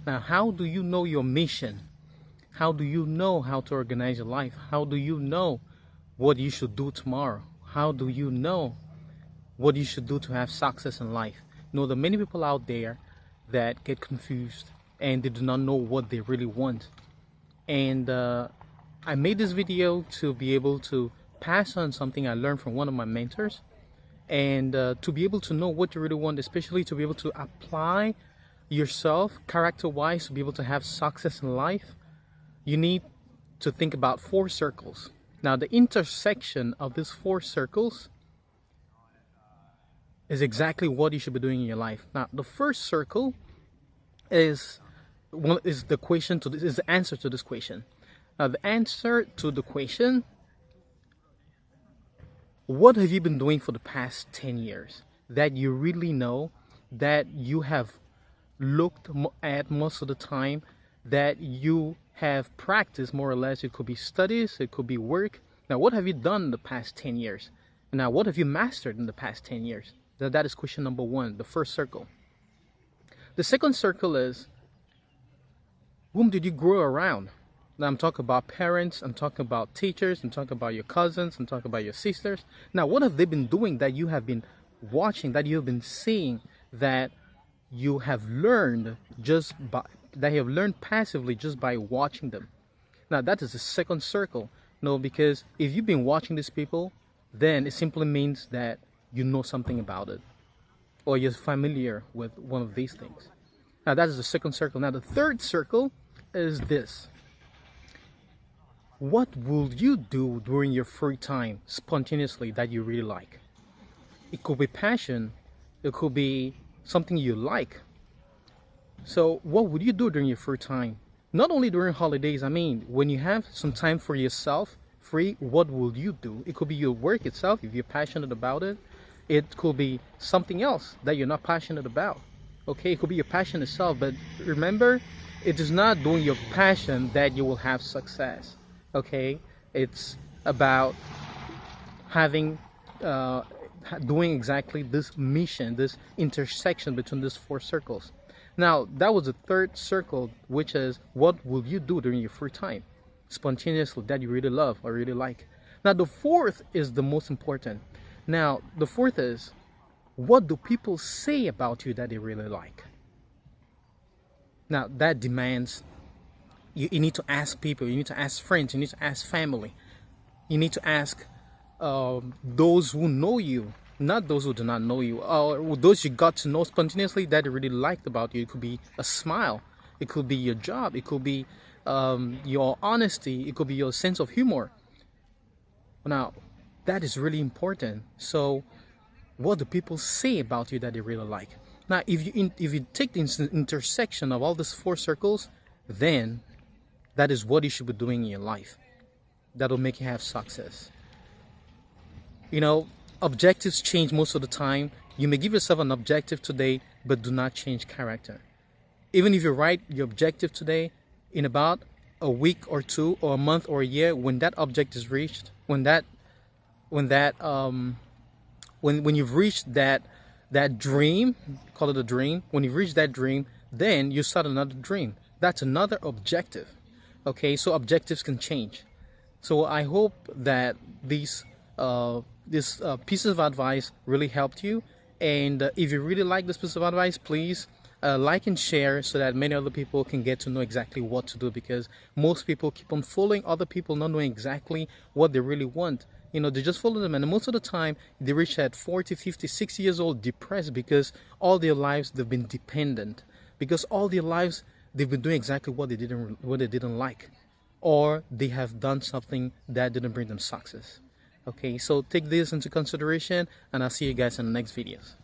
Now, how do you know your mission? How do you know how to organize your life? How do you know what you should do tomorrow? How do you know what you should do to have success in life? You know, there are many people out there that get confused and they do not know what they really want. And I made this video to be able to pass on something I learned from one of my mentors, and to be able to know what you really want, especially to be able to apply yourself character-wise to be able to have success in life. You need to think about 4 circles. Now, the intersection of these 4 circles is exactly what you should be doing in your life. Now, the first circle is the question to this, is the answer to this question. Now, the answer to the question: what have you been doing for the past 10 years that you really know, that you have looked at most of the time, that you have practiced more or less? It could be studies, it could be work. Now, what have you done in the past 10 years? Now, what have you mastered in the past 10 years? That is question number 1, the first circle. The second circle is, whom did you grow around? Now, I'm talking about parents, I'm talking about teachers, I'm talking about your cousins, I'm talking about your sisters. Now, what have they been doing that you have been watching, that you have been seeing, that you have learned passively just by watching them? Now, that is the second circle. No, because if you've been watching these people, then it simply means that you know something about it, or you're familiar with one of these things. Now, that is the second circle. Now, the third circle is this: what will you do during your free time spontaneously that you really like? It could be passion, it could be something you like. So what would you do during your free time? Not only during holidays, I mean, when you have some time for yourself, free, what will you do? It could be your work itself, if you're passionate about it. It could be something else that you're not passionate about. Okay, it could be your passion itself, but remember, it is not doing your passion that you will have success. Okay, it's about having doing exactly this mission, this intersection between these 4 circles. Now, that was the third circle, which is, what will you do during your free time spontaneously that you really love or really like? Now, the fourth is the most important. Now, the fourth is, what do people say about you that they really like? Now, that demands you need to ask people, you need to ask friends, you need to ask family, you need to ask those who know you, not those who do not know you, or those you got to know spontaneously that they really liked about you. It could be a smile, it could be your job, it could be your honesty, it could be your sense of humor. Now, that is really important. So what do people say about you that they really like? Now, if you take the intersection of all these 4 circles, then that is what you should be doing in your life. That'll make you have success. You know, objectives change most of the time. You may give yourself an objective today, but do not change character. Even if you write your objective today, in about a week or 2 or a month or a year, when that object is reached, when you've reached that dream, call it a dream, when you've reached that dream, then you start another dream. That's another objective. Okay, so objectives can change. So I hope that these pieces of advice really helped you. And if you really like this piece of advice, please like and share so that many other people can get to know exactly what to do, because most people keep on following other people, not knowing exactly what they really want. You know, they just follow them, and most of the time they reach at 40, 50, 60 years old depressed, because all their lives they've been dependent, because all their lives they've been doing exactly what they didn't like, or they have done something that didn't bring them success. Okay, so take this into consideration, and I'll see you guys in the next videos.